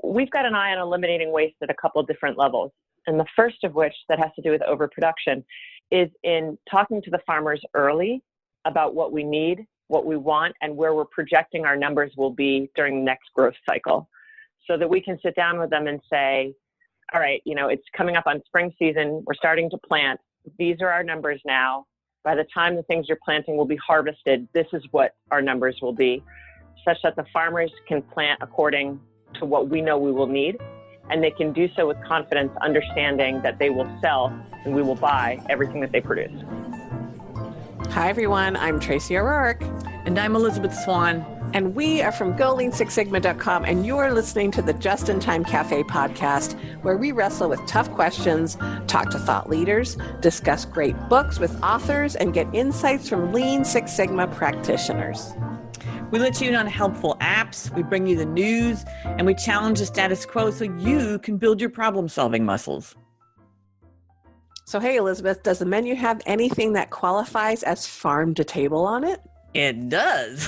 we've got an eye on eliminating waste at a couple of different levels. And the first of which, that has to do with overproduction, is in talking to the farmers early about what we need, what we want, and where we're projecting our numbers will be during the next growth cycle, so that we can sit down with them and say, all right, it's coming up on spring season. We're starting to plant. These are our numbers now. By the time the things you're planting will be harvested, this is what our numbers will be, such that the farmers can plant according to what we know we will need. And they can do so with confidence, understanding that they will sell and we will buy everything that they produce. Hi, everyone. I'm Tracy O'Rourke. And I'm Elizabeth Swan. And we are from GoLean6Sigma.com, and you're listening to the Just in Time Cafe podcast, where we wrestle with tough questions, talk to thought leaders, discuss great books with authors, and get insights from Lean Six Sigma practitioners. We let you in on helpful apps, we bring you the news, and we challenge the status quo so you can build your problem-solving muscles. So, hey, Elizabeth, does the menu have anything that qualifies as farm to table on it? It does.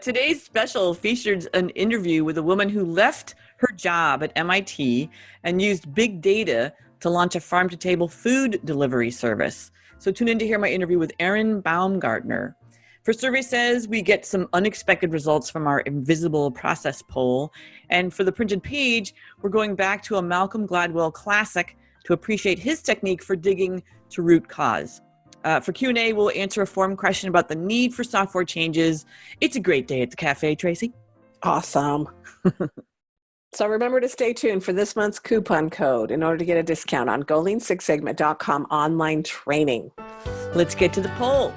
Today's special features an interview with a woman who left her job at MIT and used big data to launch a farm-to-table food delivery service. So tune in to hear my interview with Erin Baumgartner. First Survey says we get some unexpected results from our invisible process poll. And for the printed page, we're going back to a Malcolm Gladwell classic to appreciate his technique for digging to root cause. For Q&A, we'll answer a forum question about the need for software changes. It's a great day at the cafe, Tracy. Awesome. So remember to stay tuned for this month's coupon code in order to get a discount on GoLean6Sigma.com online training. Let's get to the poll.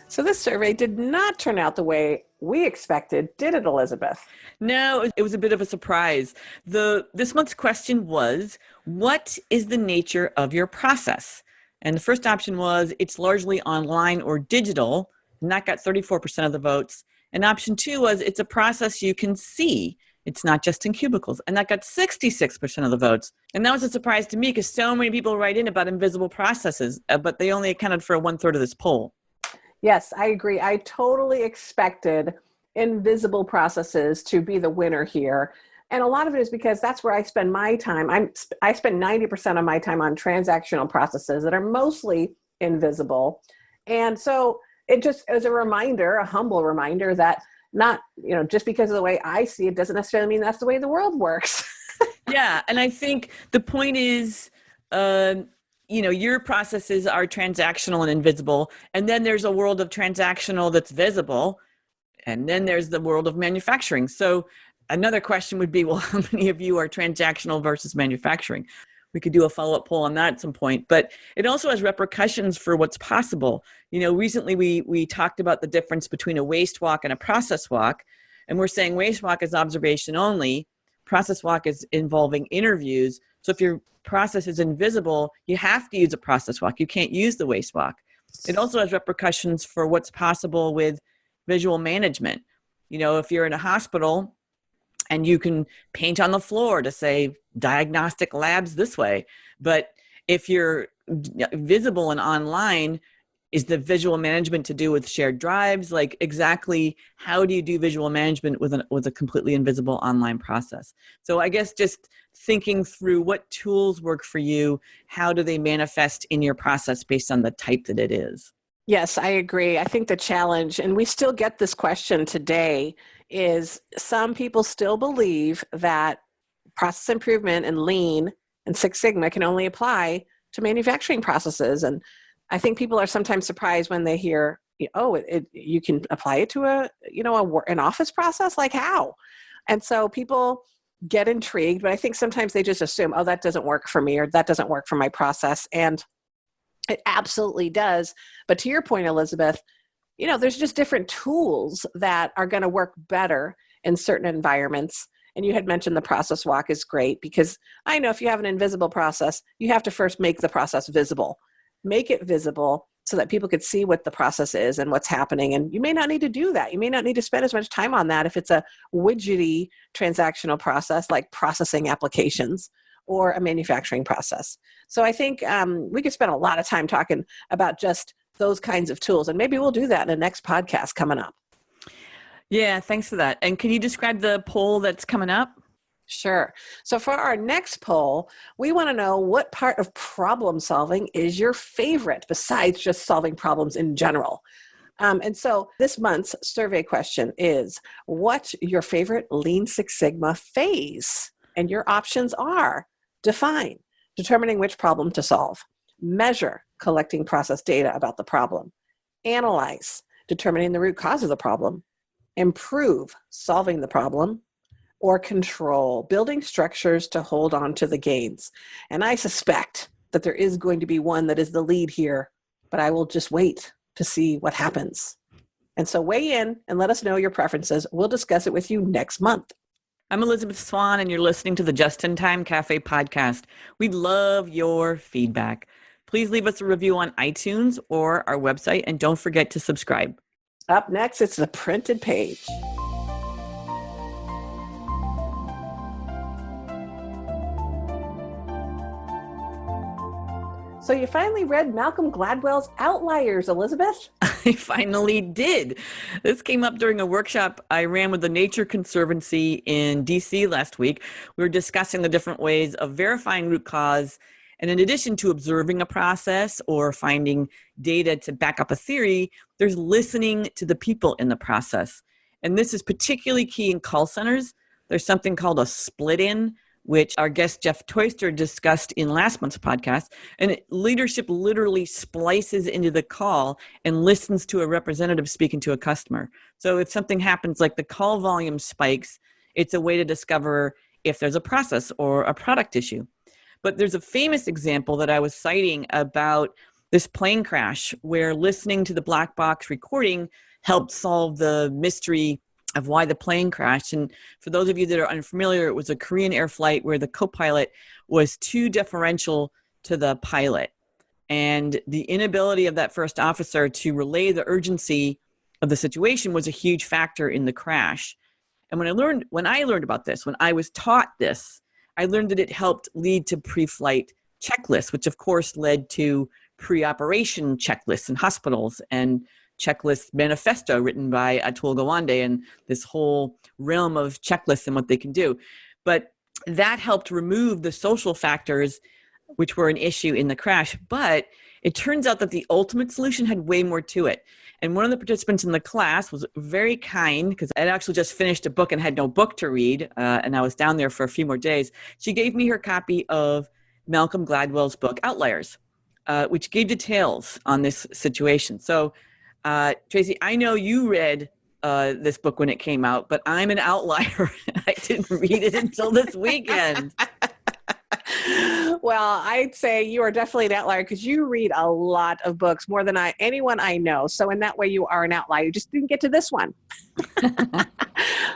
So this survey did not turn out the way we expected, did it, Elizabeth? No, it was a bit of a surprise. This month's question was, what is the nature of your process? And the first option was, it's largely online or digital, and that got 34% of the votes. And option 2 was, it's a process you can see. It's not just in cubicles, and that got 66% of the votes. And that was a surprise to me because so many people write in about invisible processes, but they only accounted for 1/3 of this poll. Yes, I agree. I totally expected invisible processes to be the winner here. And a lot of it is because that's where I spend my time. I spend 90% of my time on transactional processes that are mostly invisible. And so it just is a reminder, a humble reminder that not, just because of the way I see it doesn't necessarily mean that's the way the world works. Yeah. And I think the point is, your processes are transactional and invisible. And then there's a world of transactional that's visible. And then there's the world of manufacturing. So another question would be, well, how many of you are transactional versus manufacturing? We could do a follow-up poll on that at some point. But it also has repercussions for what's possible. Recently we talked about the difference between a waste walk and a process walk. And we're saying waste walk is observation only. Process walk is involving interviews. So if your process is invisible, you have to use a process walk. You can't use the waste walk. It also has repercussions for what's possible with visual management. If you're in a hospital and you can paint on the floor to say diagnostic labs this way, but if you're visible and online, is the visual management to do with shared drives? Like exactly how do you do visual management with a completely invisible online process? So I guess just thinking through what tools work for you, how do they manifest in your process based on the type that it is? Yes, I agree. I think the challenge, and we still get this question today, is some people still believe that process improvement and Lean and Six Sigma can only apply to manufacturing processes. And I think people are sometimes surprised when they hear, you can apply it to an office process, like how? And so people get intrigued, but I think sometimes they just assume, that doesn't work for me, or that doesn't work for my process. And it absolutely does. But to your point, Elizabeth, there's just different tools that are going to work better in certain environments. And you had mentioned the process walk is great because I know if you have an invisible process, you have to first make the process visible. Make it visible so that people could see what the process is and what's happening. And you may not need to do that. You may not need to spend as much time on that if it's a widgety transactional process like processing applications, or a manufacturing process. So I think we could spend a lot of time talking about just those kinds of tools. And maybe we'll do that in the next podcast coming up. Yeah, thanks for that. And can you describe the poll that's coming up? Sure. So for our next poll, we want to know what part of problem solving is your favorite besides just solving problems in general. And so this month's survey question is, what's your favorite Lean Six Sigma phase? And your options are: define, determining which problem to solve; measure, collecting process data about the problem; analyze, determining the root cause of the problem; improve, solving the problem; or control, building structures to hold on to the gains. And I suspect that there is going to be one that is the lead here, but I will just wait to see what happens. And so weigh in and let us know your preferences. We'll discuss it with you next month. I'm Elizabeth Swan, and you're listening to the Just in Time Cafe podcast. We'd love your feedback. Please leave us a review on iTunes or our website, and don't forget to subscribe. Up next, it's the printed page. So you finally read Malcolm Gladwell's Outliers, Elizabeth? I finally did. This came up during a workshop I ran with the Nature Conservancy in DC last week. We were discussing the different ways of verifying root cause. And in addition to observing a process or finding data to back up a theory, there's listening to the people in the process. And this is particularly key in call centers. There's something called a split-in, which our guest Jeff Toyster discussed in last month's podcast. And leadership literally splices into the call and listens to a representative speaking to a customer. So if something happens like the call volume spikes, it's a way to discover if there's a process or a product issue. But there's a famous example that I was citing about this plane crash where listening to the black box recording helped solve the mystery of why the plane crashed. And for those of you that are unfamiliar, it was a Korean Air flight where the co-pilot was too deferential to the pilot. And the inability of that first officer to relay the urgency of the situation was a huge factor in the crash. And when I learned about this, when I was taught this, I learned that it helped lead to pre-flight checklists, which of course led to pre-operation checklists in hospitals and checklist manifesto written by Atul Gawande and this whole realm of checklists and what they can do. But that helped remove the social factors which were an issue in the crash. But it turns out that the ultimate solution had way more to it. And one of the participants in the class was very kind because I'd actually just finished a book and had no book to read. And I was down there for a few more days. She gave me her copy of Malcolm Gladwell's book, Outliers, which gave details on this situation. So Tracy, I know you read this book when it came out, but I'm an outlier. I didn't read it until this weekend. Well, I'd say you are definitely an outlier because you read a lot of books, more than anyone I know. So in that way, you are an outlier. You just didn't get to this one.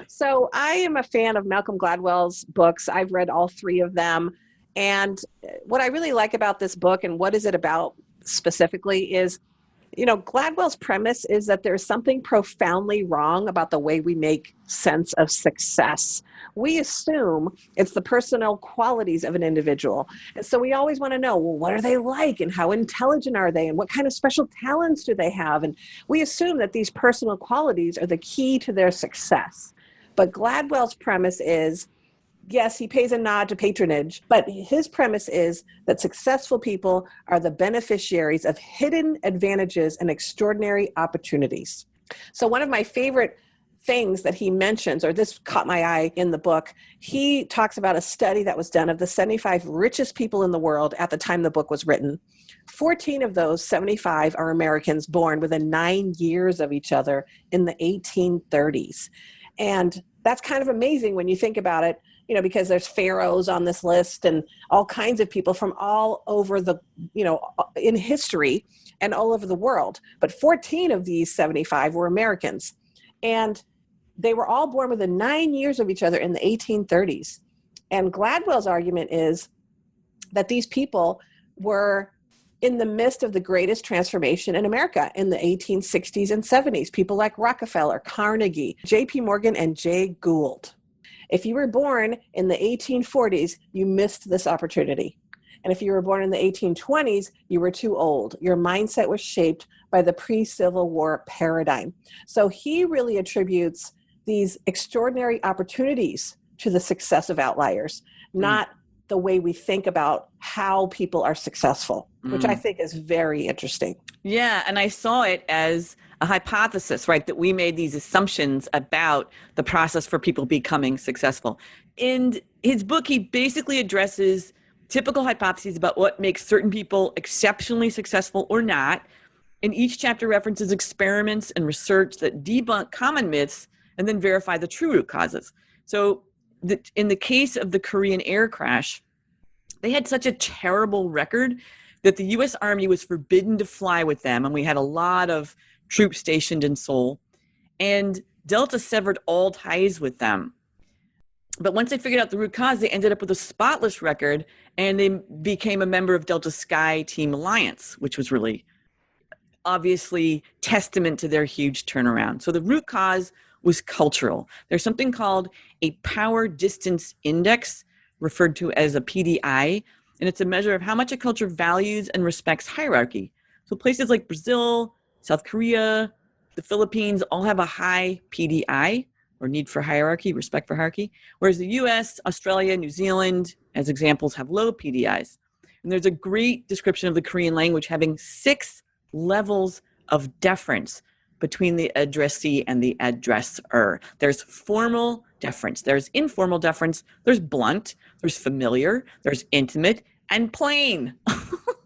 So I am a fan of Malcolm Gladwell's books. I've read all three of them. And what I really like about this book and what is it about specifically is, Gladwell's premise is that there's something profoundly wrong about the way we make sense of success. We assume it's the personal qualities of an individual. And so we always want to know, well, what are they like and how intelligent are they and what kind of special talents do they have? And we assume that these personal qualities are the key to their success. But Gladwell's premise is, yes, he pays a nod to patronage, but his premise is that successful people are the beneficiaries of hidden advantages and extraordinary opportunities. So one of my favorite things that he mentions, or this caught my eye in the book, he talks about a study that was done of the 75 richest people in the world at the time the book was written. 14 of those 75 are Americans born within 9 years of each other in the 1830s. And that's kind of amazing when you think about it, because there's pharaohs on this list and all kinds of people from all over in history and all over the world. But 14 of these 75 were Americans. And they were all born within 9 years of each other in the 1830s. And Gladwell's argument is that these people were in the midst of the greatest transformation in America in the 1860s and 70s. People like Rockefeller, Carnegie, J.P. Morgan, and Jay Gould. If you were born in the 1840s, you missed this opportunity. And if you were born in the 1820s, you were too old. Your mindset was shaped by the pre-Civil War paradigm. So he really attributes these extraordinary opportunities to the success of outliers, not the way we think about how people are successful, which I think is very interesting. Yeah, and I saw it as a hypothesis, right? That we made these assumptions about the process for people becoming successful. In his book, he basically addresses typical hypotheses about what makes certain people exceptionally successful or not. And each chapter references experiments and research that debunk common myths and then verify the true root causes. So in the case of the Korean air crash, they had such a terrible record that the U.S. Army was forbidden to fly with them, and we had a lot of troops stationed in Seoul. And Delta severed all ties with them. But once they figured out the root cause, they ended up with a spotless record, and they became a member of Delta Sky Team Alliance, which was really obviously testament to their huge turnaround. So the root cause was cultural. There's something called a power distance index, referred to as a PDI, and it's a measure of how much a culture values and respects hierarchy. So places like Brazil, South Korea, the Philippines all have a high PDI, or need for hierarchy, respect for hierarchy, whereas the US, Australia, New Zealand, as examples, have low PDIs. And there's a great description of the Korean language having 6 levels of deference between the addressee and the addresser. There's formal deference, there's informal deference, there's blunt, there's familiar, there's intimate, and plain.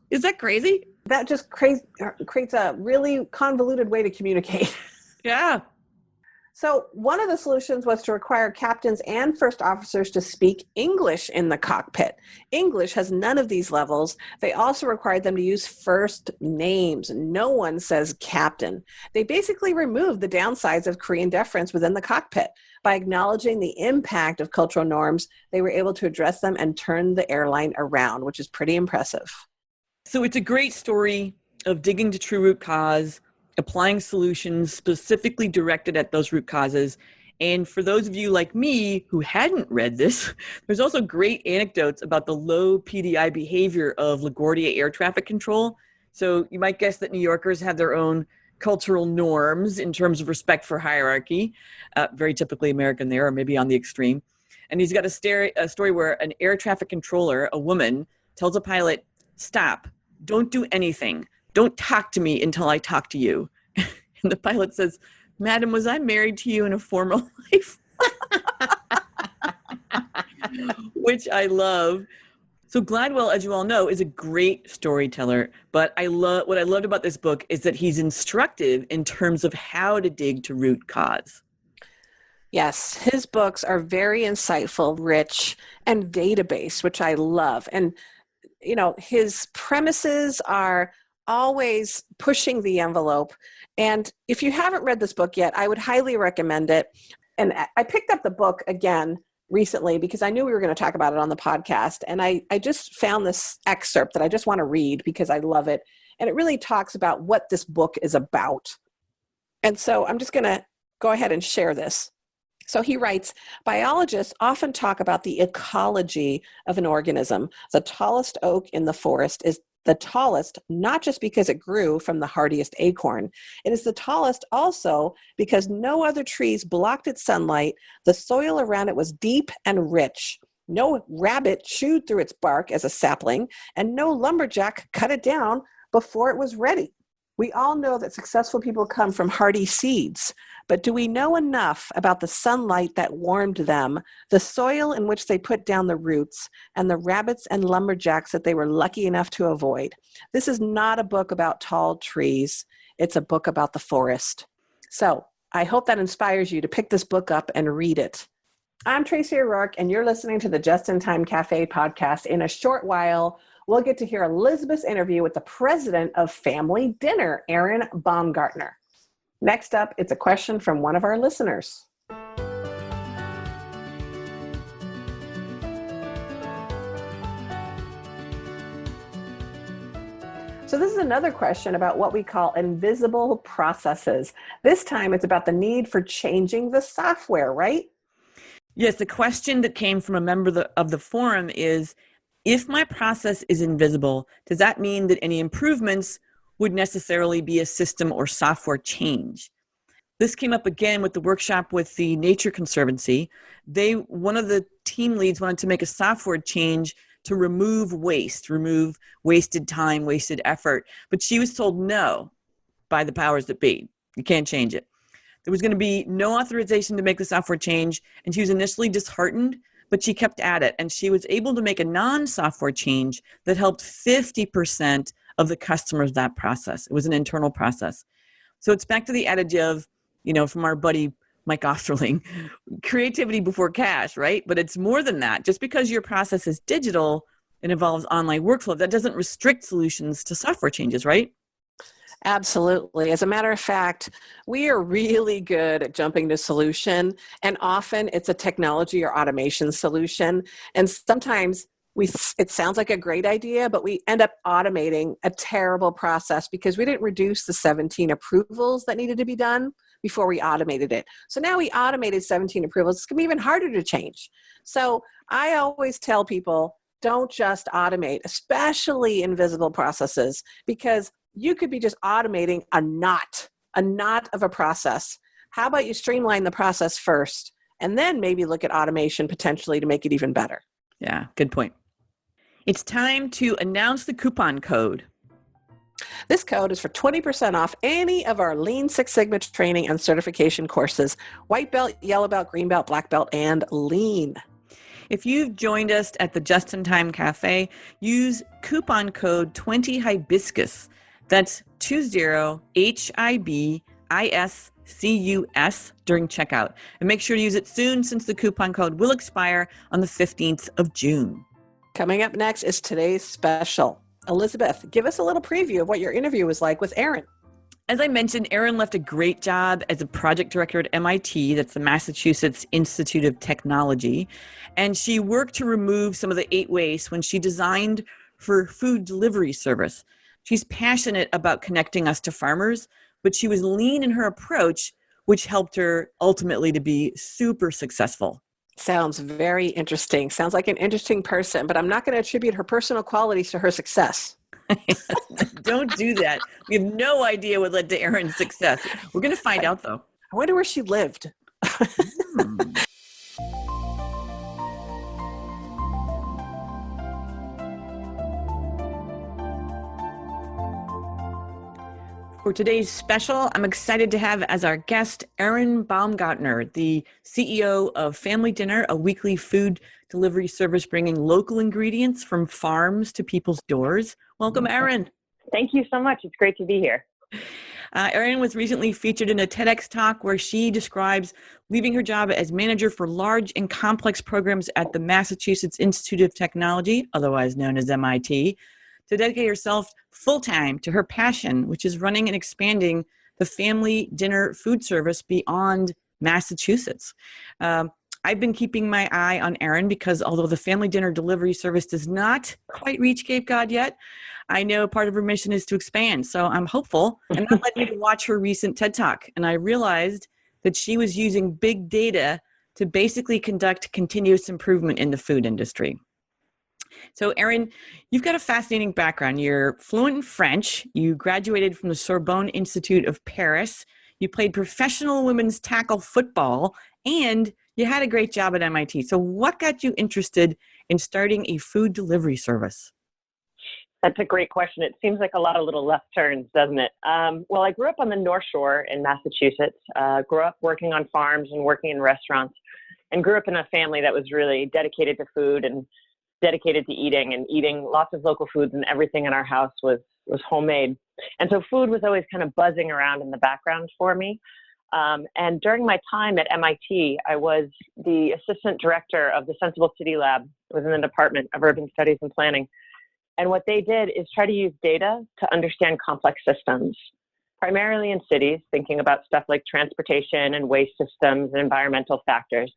Is that crazy? That just creates a really convoluted way to communicate. Yeah. So one of the solutions was to require captains and first officers to speak English in the cockpit. English has none of these levels. They also required them to use first names. No one says captain. They basically removed the downsides of Korean deference within the cockpit. By acknowledging the impact of cultural norms, they were able to address them and turn the airline around, which is pretty impressive. So it's a great story of digging to true root cause, applying solutions specifically directed at those root causes. And for those of you like me who hadn't read this, there's also great anecdotes about the low PDI behavior of LaGuardia air traffic control. So you might guess that New Yorkers have their own cultural norms in terms of respect for hierarchy, very typically American there, or maybe on the extreme. And he's got a story where an air traffic controller, a woman, tells a pilot, "Stop, don't do anything. Don't talk to me until I talk to you." And the pilot says, "Madam, was I married to you in a former life?" Which I love. So Gladwell, as you all know, is a great storyteller, but what I loved about this book is that he's instructive in terms of how to dig to root cause. Yes, his books are very insightful, rich, and database, which I love. And, you know, his premises are always pushing the envelope. And if you haven't read this book yet, I would highly recommend it. And I picked up the book again recently because I knew we were going to talk about it on the podcast. And I just found this excerpt that I just want to read because I love it. And it really talks about what this book is about. And so I'm just going to go ahead and share this. So he writes, biologists often talk about the ecology of an organism. The tallest oak in the forest is the tallest, not just because it grew from the hardiest acorn. It is the tallest also because no other trees blocked its sunlight. The soil around it was deep and rich. No rabbit chewed through its bark as a sapling, and no lumberjack cut it down before it was ready. We all know that successful people come from hardy seeds, but do we know enough about the sunlight that warmed them, the soil in which they put down the roots, and the rabbits and lumberjacks that they were lucky enough to avoid? This is not a book about tall trees. It's a book about the forest. So I hope that inspires you to pick this book up and read it. I'm Tracy O'Rourke, and you're listening to the Just in Time Cafe podcast. In a short while, we'll get to hear Elizabeth's interview with the president of Family Dinner, Erin Baumgartner. Next up, it's a question from one of our listeners. So this is another question about what we call invisible processes. This time it's about the need for changing the software, right? Yes, the question that came from a member of the forum is, if my process is invisible, does that mean that any improvements would necessarily be a system or software change? This came up again with the workshop with the Nature Conservancy. One of the team leads wanted to make a software change to remove waste, remove wasted time, wasted effort. But she was told no by the powers that be. You can't change it. There was going to be no authorization to make the software change, and she was initially disheartened, but she kept at it, and she was able to make a non-software change that helped 50% of the customers that process. It was an internal process. So it's back to the adage of, from our buddy Mike Osterling, creativity before cash, right? But it's more than that. Just because your process is digital and involves online workflow, that doesn't restrict solutions to software changes, right? Absolutely. As a matter of fact, we are really good at jumping to solution, and often it's a technology or automation solution. And sometimes it sounds like a great idea, but we end up automating a terrible process because we didn't reduce the 17 approvals that needed to be done before we automated it. So now we automated 17 approvals. It's going to be even harder to change. So I always tell people, don't just automate, especially invisible processes, because you could be just automating a knot of a process. How about you streamline the process first and then maybe look at automation potentially to make it even better? Yeah, good point. It's time to announce the coupon code. This code is for 20% off any of our Lean Six Sigma training and certification courses: white belt, yellow belt, green belt, black belt, and Lean. If you've joined us at the Just in Time Cafe, use coupon code 20hibiscus. That's 20HIBISCUS during checkout. And make sure to use it soon, since the coupon code will expire on the 15th of June. Coming up next is today's special. Elizabeth, give us a little preview of what your interview was like with Erin. As I mentioned, Erin left a great job as a project director at MIT, that's the Massachusetts Institute of Technology, and she worked to remove some of the 8 waste when she designed her food delivery service. She's passionate about connecting us to farmers, but she was lean in her approach, which helped her ultimately to be super successful. Sounds very interesting. Sounds like an interesting person, but I'm not going to attribute her personal qualities to her success. Don't do that. We have no idea what led to Erin's success. We're going to find out, though. I wonder where she lived. For today's special, I'm excited to have as our guest Erin Baumgartner, the CEO of Family Dinner, a weekly food delivery service bringing local ingredients from farms to people's doors. Welcome, Erin. Thank you so much. It's great to be here. Erin was recently featured in a TEDx talk where she describes leaving her job as manager for large and complex programs at the Massachusetts Institute of Technology, otherwise known as MIT, to dedicate herself full-time to her passion, which is running and expanding the Family Dinner food service beyond Massachusetts. I've been keeping my eye on Erin because although the Family Dinner delivery service does not quite reach Cape Cod yet, I know part of her mission is to expand. So I'm hopeful, and that led me to watch her recent TED Talk. And I realized that she was using big data to basically conduct continuous improvement in the food industry. So Erin, you've got a fascinating background. You're fluent in French. You graduated from the Sorbonne Institute of Paris. You played professional women's tackle football, and you had a great job at MIT. So what got you interested in starting a food delivery service? That's a great question. It seems like a lot of little left turns, doesn't it? Well, I grew up on the North Shore in Massachusetts, grew up working on farms and working in restaurants, and grew up in a family that was really dedicated to food and dedicated to eating, and eating lots of local foods, and everything in our house was homemade. And so food was always kind of buzzing around in the background for me. And during my time at MIT, I was the assistant director of the Sensible City Lab within the Department of Urban Studies and Planning. And what they did is try to use data to understand complex systems, primarily in cities, thinking about stuff like transportation and waste systems and environmental factors.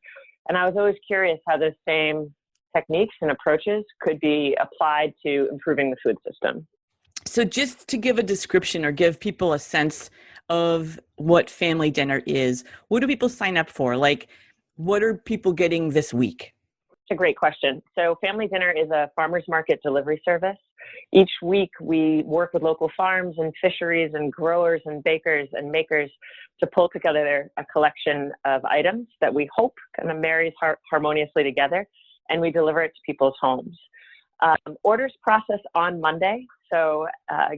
And I was always curious how those same techniques and approaches could be applied to improving the food system. So just to give a description or give people a sense of what Family Dinner is, what do people sign up for? Like, What are people getting this week? It's a great question. So Family Dinner is a farmers market delivery service. Each week we work with local farms and fisheries and growers and bakers and makers to pull together a collection of items that we hope kind of marries harmoniously together, and we deliver it to people's homes. Orders process on Monday. So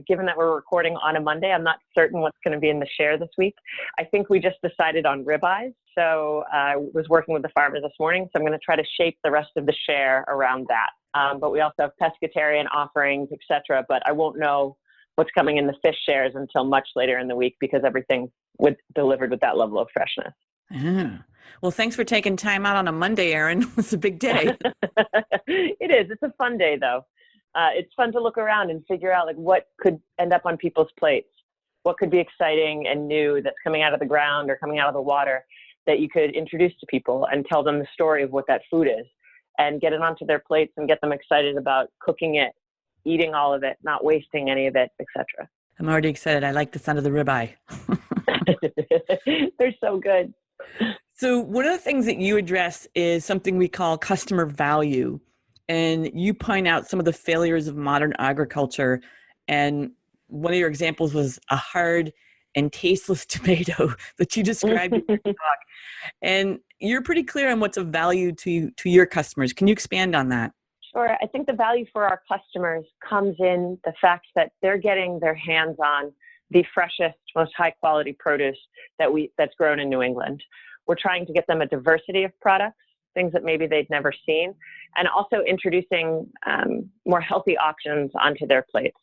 given that we're recording on a Monday, I'm not certain what's going to be in the share this week. I think we just decided on ribeyes. So I was working with the farmers this morning, so I'm going to try to shape the rest of the share around that. But we also have pescatarian offerings, etc. But I won't know what's coming in the fish shares until much later in the week because everything was delivered with that level of freshness. Ah. Well, thanks for taking time out on a Monday, Erin. It's a big day. It is. It's a fun day, though. It's fun to look around and figure out like what could end up on people's plates, what could be exciting and new that's coming out of the ground or coming out of the water that you could introduce to people and tell them the story of what that food is and get it onto their plates and get them excited about cooking it, eating all of it, not wasting any of it, etc. I'm already excited. I like the sound of the ribeye. They're so good. So one of the things that you address is something we call customer value. And you point out some of the failures of modern agriculture. And one of your examples was a hard and tasteless tomato that you described in your talk. And you're pretty clear on what's of value to your customers. Can you expand on that? Sure. I think the value for our customers comes in the fact that they're getting their hands on the freshest, most high quality produce that's grown in New England. We're trying to get them a diversity of products, things that maybe they'd never seen, and also introducing more healthy options onto their plates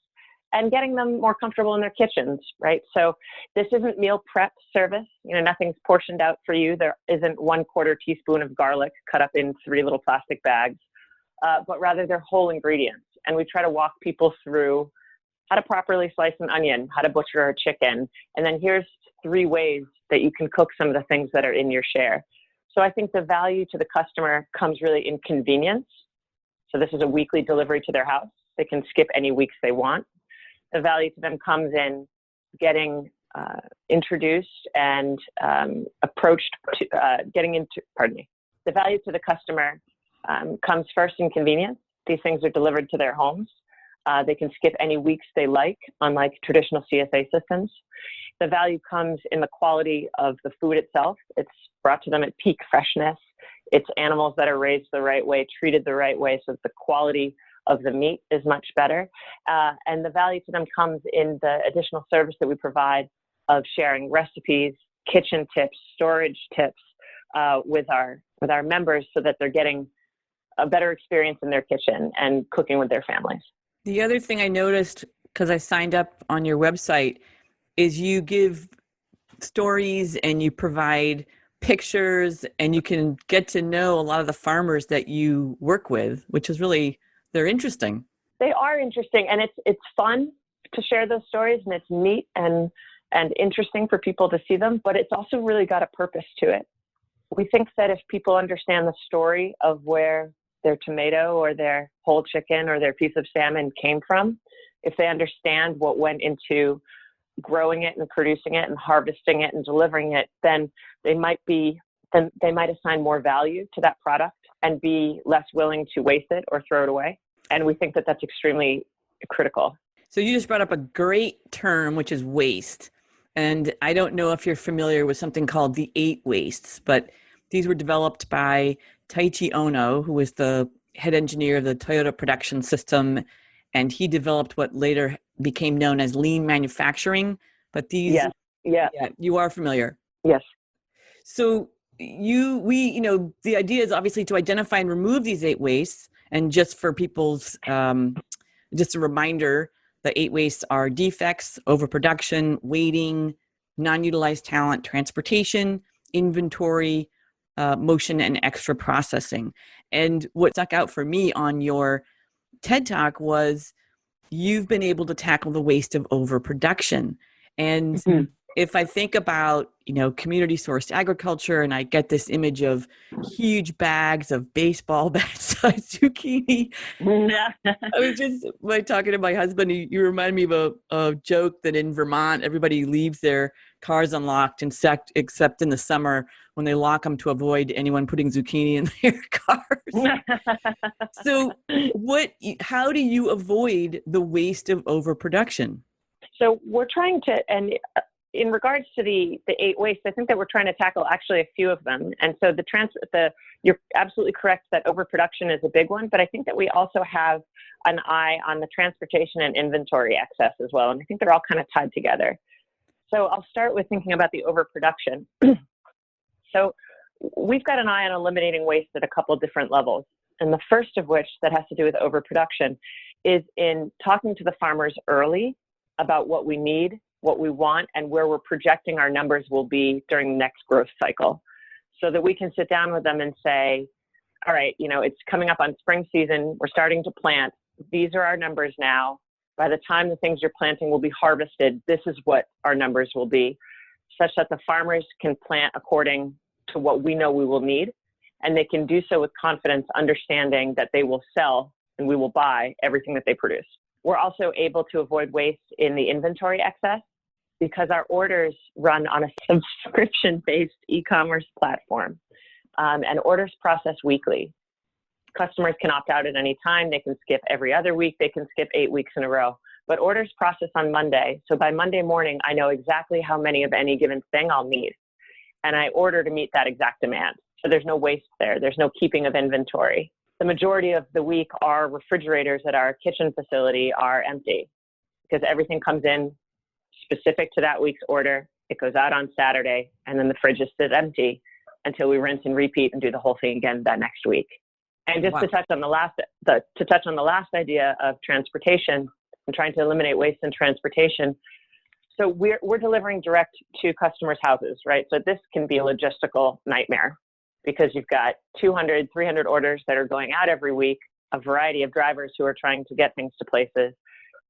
and getting them more comfortable in their kitchens, right? So this isn't meal prep service. Nothing's portioned out for you. There isn't 1/4 teaspoon of garlic cut up in 3 little plastic bags, but rather they're whole ingredients. And we try to walk people through how to properly slice an onion, how to butcher a chicken, and then here's 3 ways that you can cook some of the things that are in your share. So I think the value to the customer comes really in convenience. So this is a weekly delivery to their house. They can skip any weeks they want. The value to them comes in getting introduced and approached to the value to the customer comes first in convenience. These things are delivered to their homes. They can skip any weeks they like, unlike traditional CSA systems. The value comes in the quality of the food itself. It's brought to them at peak freshness. It's animals that are raised the right way, treated the right way, so that the quality of the meat is much better. And the value to them comes in the additional service that we provide of sharing recipes, kitchen tips, storage tips with our members so that they're getting a better experience in their kitchen and cooking with their families. The other thing I noticed, because I signed up on your website, is you give stories and you provide pictures and you can get to know a lot of the farmers that you work with, which is really, they're interesting. They are interesting, and it's fun to share those stories, and it's neat and interesting for people to see them, but it's also really got a purpose to it. We think that if people understand the story of where their tomato or their whole chicken or their piece of salmon came from, if they understand what went into growing it and producing it and harvesting it and delivering it, then they might assign more value to that product and be less willing to waste it or throw it away. And we think that that's extremely critical. So you just brought up a great term, which is waste. And I don't know if you're familiar with something called the 8 wastes, but these were developed by Taichi Ono, who was the head engineer of the Toyota production system. And he developed what later became known as lean manufacturing. But these, yeah, you are familiar. Yes. So the idea is obviously to identify and remove these 8 wastes. And just for people's, just a reminder, the 8 wastes are defects, overproduction, waiting, non-utilized talent, transportation, inventory, motion, and extra processing. And what stuck out for me on your TED Talk was you've been able to tackle the waste of overproduction. And if I think about, community sourced agriculture, and I get this image of huge bags of baseball bat size zucchini. Yeah. I was just like talking to my husband. You remind me of a joke that in Vermont, everybody leaves their cars unlocked except in the summer when they lock them to avoid anyone putting zucchini in their cars. So how do you avoid the waste of overproduction? So we're trying to, and in regards to the 8 wastes, I think that we're trying to tackle actually a few of them. And so you're absolutely correct that overproduction is a big one, but I think that we also have an eye on the transportation and inventory excess as well. And I think they're all kind of tied together. So I'll start with thinking about the overproduction. So we've got an eye on eliminating waste at a couple different levels. And the first of which that has to do with overproduction is in talking to the farmers early about what we need, what we want, and where we're projecting our numbers will be during the next growth cycle, so that we can sit down with them and say, all right, it's coming up on spring season. We're starting to plant. These are our numbers now. By the time the things you're planting will be harvested, this is what our numbers will be, such that the farmers can plant according to what we know we will need. And they can do so with confidence, understanding that they will sell and we will buy everything that they produce. We're also able to avoid waste in the inventory excess because our orders run on a subscription-based e-commerce platform, and orders process weekly. Customers can opt out at any time. They can skip every other week. They can skip 8 weeks in a row. But orders process on Monday. So by Monday morning, I know exactly how many of any given thing I'll need. And I order to meet that exact demand. So there's no waste there. There's no keeping of inventory. The majority of the week, our refrigerators at our kitchen facility are empty because everything comes in specific to that week's order. It goes out on Saturday, and then the fridge is still empty until we rinse and repeat and do the whole thing again that next week. And just to touch on the last idea of transportation and trying to eliminate waste in transportation. So we're delivering direct to customers' houses, right? So this can be a logistical nightmare because you've got 200, 300 orders that are going out every week, a variety of drivers who are trying to get things to places,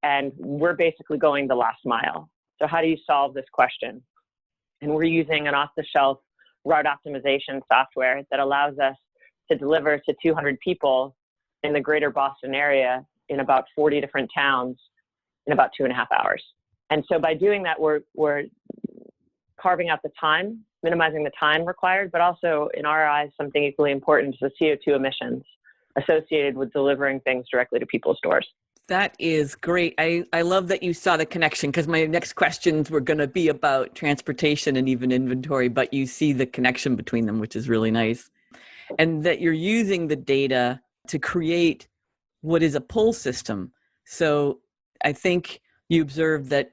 and we're basically going the last mile. So how do you solve this question? And we're using an off-the-shelf route optimization software that allows us to deliver to 200 people in the greater Boston area in about 40 different towns in about 2.5 hours. And so by doing that, we're carving out the time, minimizing the time required, but also in our eyes, something equally important is the CO2 emissions associated with delivering things directly to people's doors. That is great. I love that you saw the connection, because my next questions were going to be about transportation and even inventory, but you see the connection between them, which is really nice. And that you're using the data to create what is a pull system. So I think you observed that,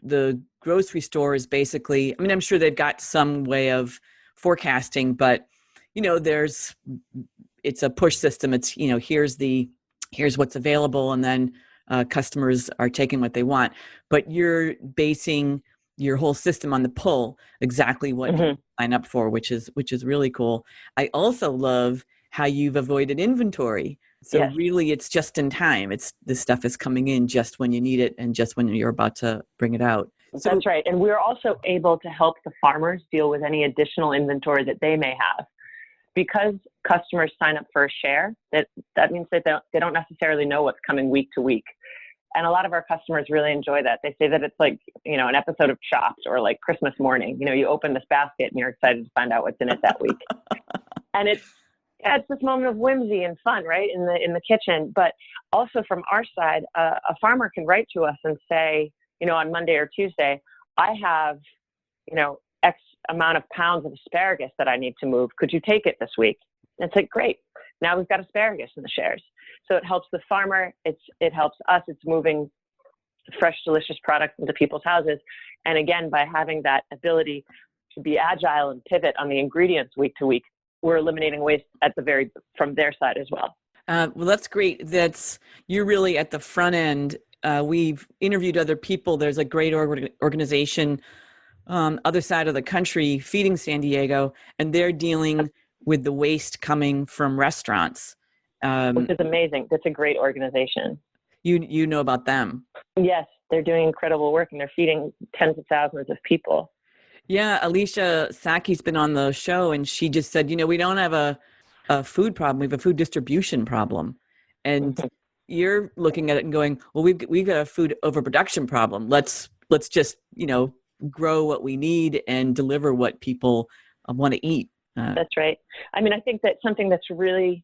the grocery store is basically, I'm sure they've got some way of forecasting, but, it's a push system. It's, here's what's available, and then customers are taking what they want. But you're basing your whole system on the pull, exactly what you sign up for, which is really cool. I also love how you've avoided inventory. So really it's just in time. This stuff is coming in just when you need it and just when you're about to bring it out. So, that's right. And we're also able to help the farmers deal with any additional inventory that they may have. Because customers sign up for a share, that means that they don't necessarily know what's coming week to week. And a lot of our customers really enjoy that. They say that it's like, an episode of Chopped or like Christmas morning. You open this basket and you're excited to find out what's in it that week. And it's this moment of whimsy and fun, right, in the kitchen. But also from our side, a farmer can write to us and say, on Monday or Tuesday, I have, X amount of pounds of asparagus that I need to move. Could you take it this week? And it's like, great. Now we've got asparagus in the shares. So it helps the farmer. It helps us. It's moving fresh, delicious products into people's houses. And again, by having that ability to be agile and pivot on the ingredients week to week, we're eliminating waste from their side as well. Well, that's great. You're really at the front end. We've interviewed other people. There's a great organization other side of the country, Feeding San Diego, and they're dealing with the waste coming from restaurants. Which is amazing. That's a great organization. You know about them. Yes, they're doing incredible work and they're feeding tens of thousands of people. Yeah, Alicia Saki's been on the show and she just said, we don't have a food problem, we have a food distribution problem. And Mhm. you're looking at it and going, well, we've got a food overproduction problem. Let's just, grow what we need and deliver what people want to eat. That's right. I mean, I think that something that's really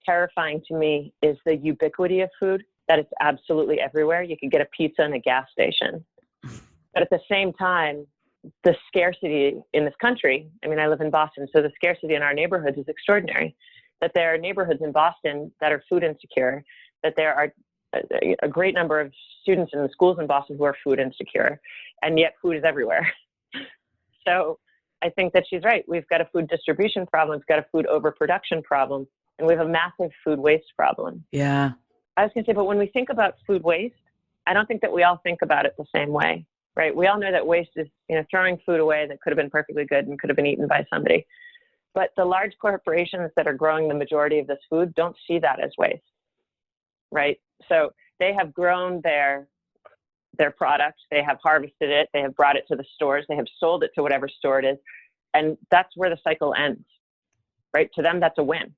terrifying to me is the ubiquity of food, that it's absolutely everywhere. You can get a pizza in a gas station. But at the same time, the scarcity in this country, I mean, I live in Boston, so the scarcity in our neighborhoods is extraordinary. That there are neighborhoods in Boston that are food insecure, that there are a great number of students in the schools in Boston who are food insecure, and yet food is everywhere. So I think that she's right. We've got a food distribution problem, we've got a food overproduction problem, and we have a massive food waste problem. Yeah. I was going to say, but when we think about food waste, I don't think that we all think about it the same way, right? We all know that waste is, throwing food away that could have been perfectly good and could have been eaten by somebody. But the large corporations that are growing the majority of this food don't see that as waste, right? So they have grown their product, they have harvested it, they have brought it to the stores, they have sold it to whatever store it is, and that's where the cycle ends, right? To them, that's a win.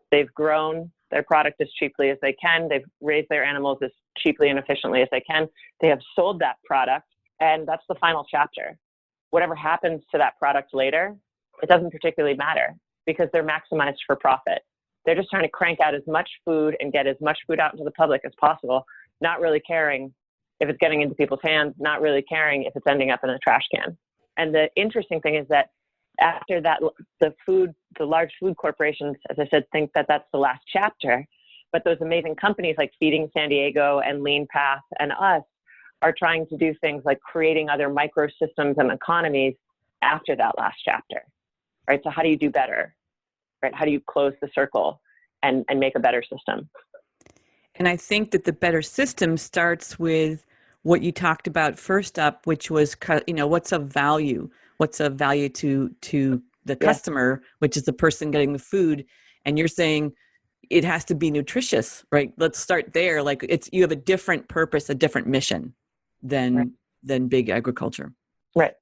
They've grown their product as cheaply as they can. They've raised their animals as cheaply and efficiently as they can. They have sold that product, and that's the final chapter. Whatever happens to that product later, it doesn't particularly matter because they're maximized for profit. They're just trying to crank out as much food and get as much food out into the public as possible, not really caring if it's getting into people's hands, not really caring if it's ending up in a trash can. And the interesting thing is that after that, the large food corporations, as I said, think that that's the last chapter. But those amazing companies like Feeding San Diego and Lean Path and us are trying to do things like creating other microsystems and economies after that last chapter, right? So how do you do better, right? How do you close the circle and make a better system? And I think that the better system starts with what you talked about first up, which was, what's of value? What's of value to the customer, which is the person getting the food. And you're saying it has to be nutritious, right? Let's start there. Like you have a different purpose, a different mission than big agriculture. Right.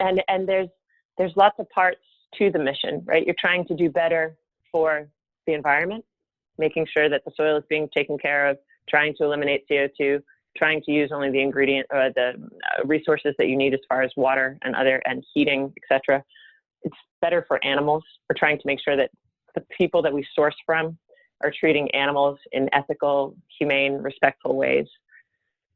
And there's lots of parts to the mission, right? You're trying to do better for the environment, making sure that the soil is being taken care of, trying to eliminate CO2, trying to use only the ingredient or the resources that you need as far as water and heating, etc. It's better for animals. We're trying to make sure that the people that we source from are treating animals in ethical, humane, respectful ways.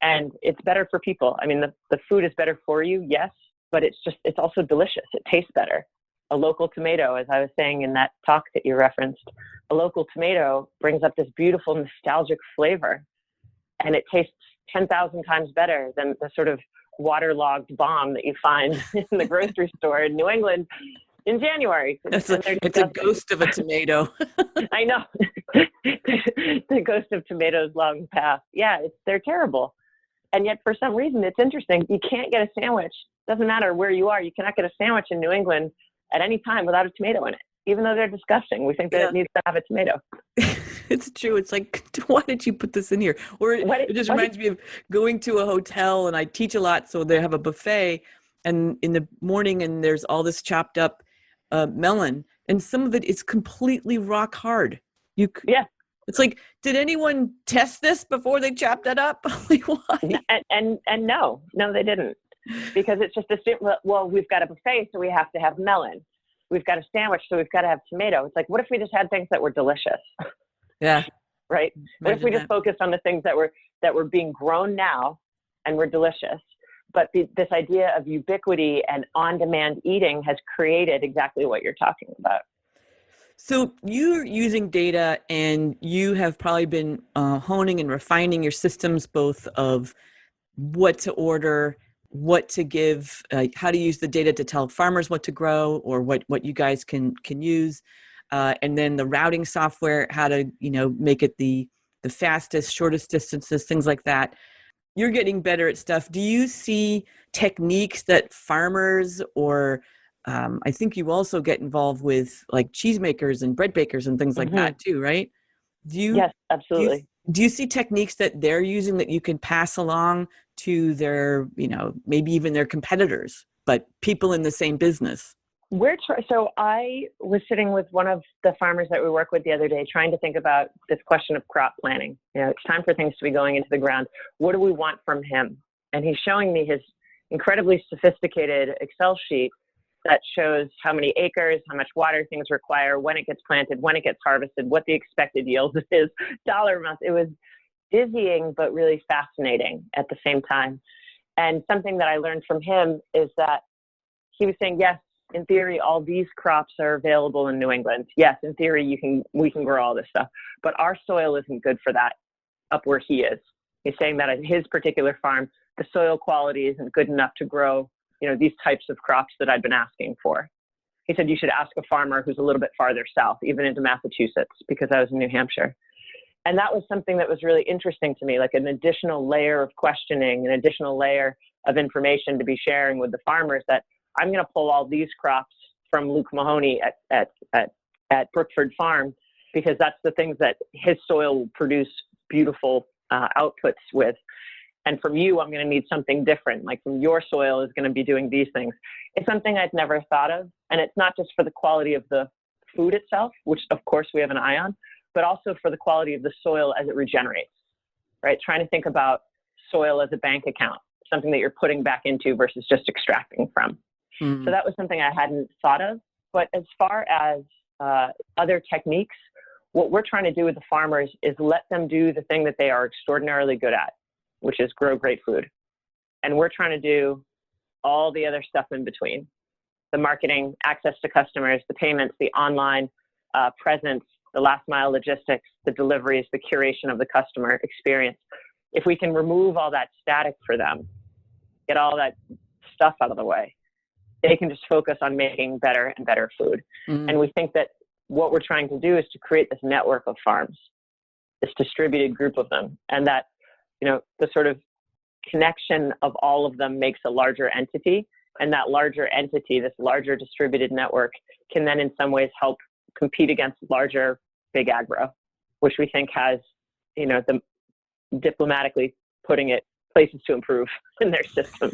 And it's better for people. I mean, the food is better for you, yes, but it's also delicious. It tastes better. A local tomato, as I was saying in that talk that you referenced, a local tomato brings up this beautiful nostalgic flavor, and it tastes 10,000 times better than the sort of waterlogged bomb that you find in the grocery store in New England in January. It's a ghost of a tomato. I know. The ghost of tomatoes long past. Yeah, they're terrible. And yet for some reason, it's interesting. You can't get a sandwich. Doesn't matter where you are. You cannot get a sandwich in New England at any time without a tomato in it, even though they're disgusting. We think that it needs to have a tomato. It's true. It's like, why did you put this in here? Or it just reminds me of going to a hotel, and I teach a lot, so they have a buffet, and in the morning, and there's all this chopped up melon, and some of it is completely rock hard. It's like, did anyone test this before they chopped it up? Like, why? And no, they didn't, because it's just well, we've got a buffet, so we have to have melon. We've got a sandwich, so we've got to have tomato. It's like, what if we just had things that were delicious? Yeah. Right. What if we just focused on the things that were being grown now and were delicious? But this idea of ubiquity and on-demand eating has created exactly what you're talking about. So you're using data, and you have probably been honing and refining your systems, both of what to order, what to give, how to use the data to tell farmers what to grow, or what you guys can use, and then the routing software, how to make it the fastest, shortest distances, things like that. You're getting better at stuff. Do you see techniques that farmers or I think you also get involved with like cheesemakers and bread bakers and things like that too, right? Yes, absolutely. do you see techniques that they're using that you can pass along to their, maybe even their competitors, but people in the same business? So I was sitting with one of the farmers that we work with the other day, trying to think about this question of crop planning. It's time for things to be going into the ground. What do we want from him? And he's showing me his incredibly sophisticated Excel sheet that shows how many acres, how much water things require, when it gets planted, when it gets harvested, what the expected yield is, dollar amounts. It was dizzying, but really fascinating at the same time. And something that I learned from him is that he was saying, yes, in theory, all these crops are available in New England. Yes, in theory, we can grow all this stuff, but our soil isn't good for that up where he is. He's saying that at his particular farm, the soil quality isn't good enough to grow, these types of crops that I'd been asking for. He said, you should ask a farmer who's a little bit farther south, even into Massachusetts, because I was in New Hampshire. And that was something that was really interesting to me, like an additional layer of questioning, an additional layer of information to be sharing with the farmers, that I'm going to pull all these crops from Luke Mahoney at Brookford Farm, because that's the things that his soil will produce beautiful outputs with. And from you, I'm going to need something different. Like from your soil is going to be doing these things. It's something I'd never thought of. And it's not just for the quality of the food itself, which of course we have an eye on, but also for the quality of the soil as it regenerates, right? Trying to think about soil as a bank account, something that you're putting back into versus just extracting from. Mm-hmm. So that was something I hadn't thought of. But as far as other techniques, what we're trying to do with the farmers is let them do the thing that they are extraordinarily good at, which is grow great food. And we're trying to do all the other stuff in between: the marketing, access to customers, the payments, the online presence, the last mile logistics, the deliveries, the curation of the customer experience. If we can remove all that static for them, get all that stuff out of the way, they can just focus on making better and better food. Mm-hmm. And we think that what we're trying to do is to create this network of farms, this distributed group of them, and that, the sort of connection of all of them makes a larger entity. And that larger entity, this larger distributed network, can then in some ways help compete against larger big agro, which we think has, the diplomatically putting it, places to improve in their systems.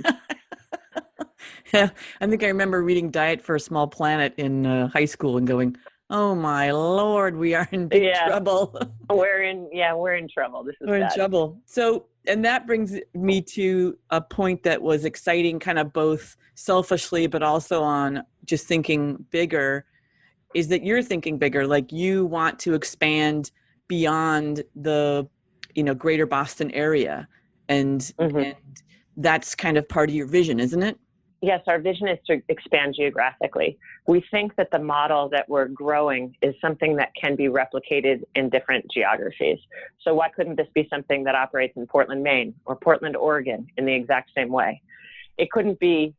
Yeah, I think I remember reading Diet for a Small Planet in high school and going, oh my Lord, we are in big trouble. We're in trouble. We're in trouble. So, and that brings me to a point that was exciting, kind of both selfishly, but also on just thinking bigger, is that you're thinking bigger. Like you want to expand beyond the, greater Boston area. And, mm-hmm. and that's kind of part of your vision, isn't it? Yes, our vision is to expand geographically. We think that the model that we're growing is something that can be replicated in different geographies. So why couldn't this be something that operates in Portland, Maine, or Portland, Oregon in the exact same way? It couldn't be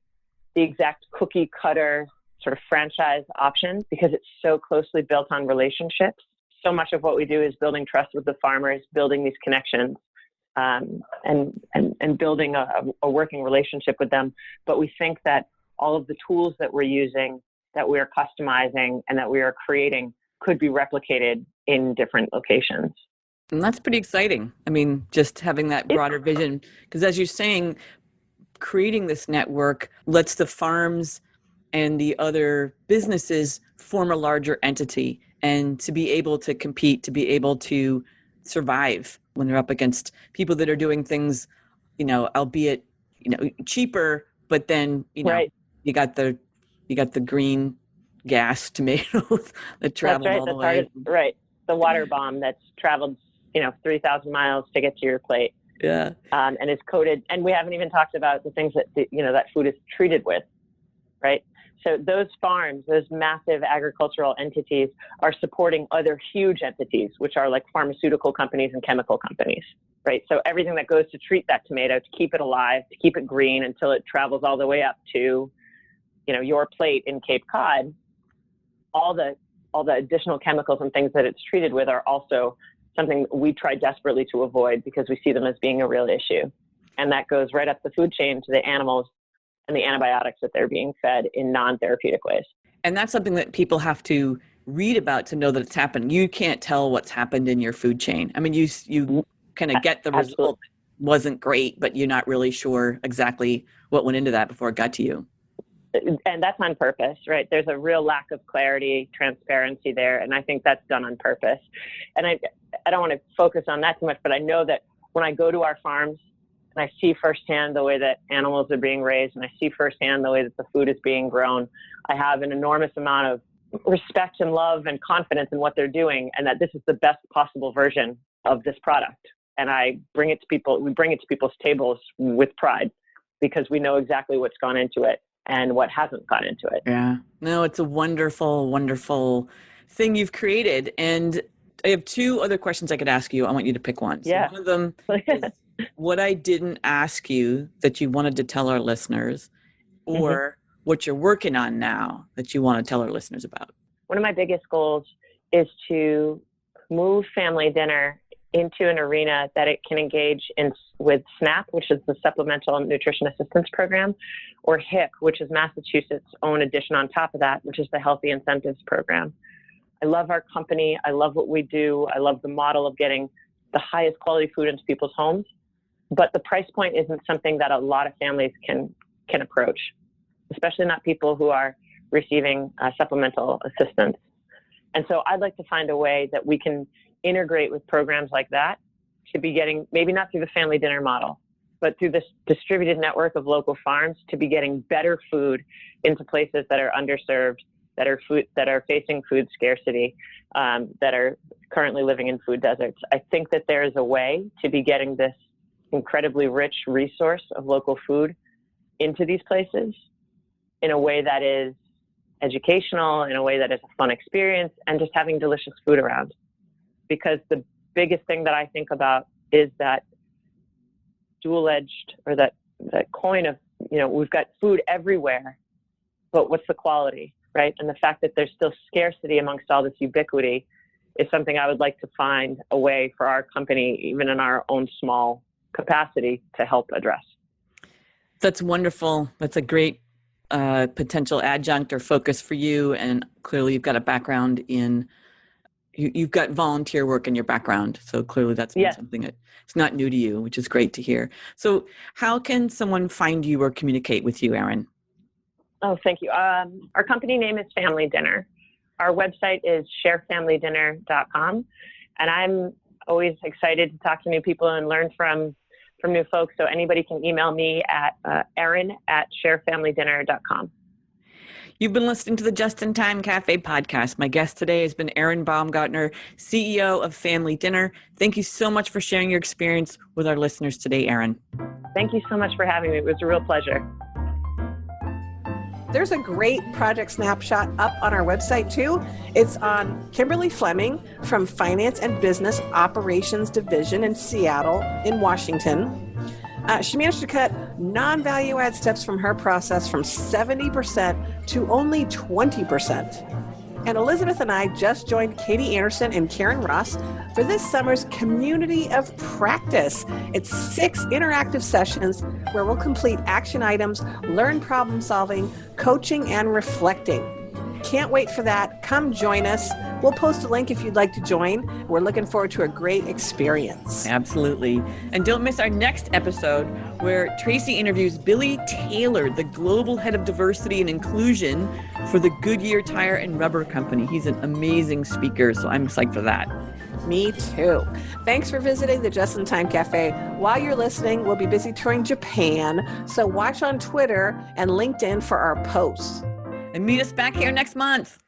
the exact cookie cutter sort of franchise option because it's so closely built on relationships. So much of what we do is building trust with the farmers, building these connections, and building a working relationship with them. But we think that all of the tools that we're using, that we are customizing, and that we are creating could be replicated in different locations. And that's pretty exciting. I mean, just having that broader vision, because as you're saying, creating this network lets the farms and the other businesses form a larger entity and to be able to compete, to be able to survive when they're up against people that are doing things, albeit, cheaper, but then, right. you got the green gas tomatoes that travel all the way. Right. The water bomb that's traveled, 3,000 miles to get to your plate. Yeah. And is coated. And we haven't even talked about the things that, that food is treated with, right? So those farms, those massive agricultural entities are supporting other huge entities, which are like pharmaceutical companies and chemical companies, right? So everything that goes to treat that tomato, to keep it alive, to keep it green until it travels all the way up to, your plate in Cape Cod, all the additional chemicals and things that it's treated with are also something we try desperately to avoid because we see them as being a real issue. And that goes right up the food chain to the animals and the antibiotics that they're being fed in non-therapeutic ways. And that's something that people have to read about to know that it's happened. You can't tell what's happened in your food chain. I mean, you kind of get the result wasn't great, but you're not really sure exactly what went into that before it got to you. And that's on purpose, right? There's a real lack of clarity, transparency there. And I think that's done on purpose. And I don't want to focus on that too much, but I know that when I go to our farms and I see firsthand the way that animals are being raised, and I see firsthand the way that the food is being grown, I have an enormous amount of respect and love and confidence in what they're doing, and that this is the best possible version of this product. And we bring it to people's tables with pride, because we know exactly what's gone into it and what hasn't gone into it. Yeah. No, it's a wonderful, wonderful thing you've created. And I have two other questions I could ask you. I want you to pick one. So yeah. One of them is what I didn't ask you that you wanted to tell our listeners, or what you're working on now that you want to tell our listeners about. One of my biggest goals is to move Family Dinner into an arena that it can engage with SNAP, which is the Supplemental Nutrition Assistance Program, or HIP, which is Massachusetts' own addition on top of that, which is the Healthy Incentives Program. I love our company. I love what we do. I love the model of getting the highest quality food into people's homes, but the price point isn't something that a lot of families can approach, especially not people who are receiving supplemental assistance. And so I'd like to find a way that we can integrate with programs like that to be getting, maybe not through the Family Dinner model, but through this distributed network of local farms, to be getting better food into places that are underserved, that are facing food scarcity, that are currently living in food deserts. I think that there is a way to be getting this incredibly rich resource of local food into these places in a way that is educational, in a way that is a fun experience, and just having delicious food around. Because the biggest thing that I think about is that dual-edged, or that coin of, we've got food everywhere, but what's the quality, right? And the fact that there's still scarcity amongst all this ubiquity is something I would like to find a way for our company, even in our own small capacity, to help address. That's wonderful. That's a great potential adjunct or focus for you. And clearly you've got a background in, you've got volunteer work in your background. So clearly that's been something that it's not new to you, which is great to hear. So how can someone find you or communicate with you, Erin? Oh, thank you. Our company name is Family Dinner. Our website is sharefamilydinner.com. And I'm always excited to talk to new people and learn from new folks. So anybody can email me at erin@sharefamilydinner.com. You've been listening to the Just in Time Cafe podcast. My guest today has been Erin Baumgartner, CEO of Family Dinner. Thank you so much for sharing your experience with our listeners today, Erin. Thank you so much for having me. It was a real pleasure. There's a great project snapshot up on our website too. It's on Kimberly Fleming from Finance and Business Operations Division in Seattle in Washington. She managed to cut non-value add steps from her process from 70% to only 20%. And Elizabeth and I just joined Katie Anderson and Karen Ross for this summer's Community of Practice. It's 6 interactive sessions where we'll complete action items, learn problem solving, coaching, and reflecting. Can't wait for that. Come join us. We'll post a link if you'd like to join. We're looking forward to a great experience. Absolutely. And don't miss our next episode where Tracy interviews Billy Taylor, the Global Head of Diversity and Inclusion for the Goodyear Tire and Rubber Company. He's an amazing speaker, so I'm psyched for that. Me too. Thanks for visiting the Just in Time Cafe. While you're listening, we'll be busy touring Japan, so watch on Twitter and LinkedIn for our posts. And meet us back here next month.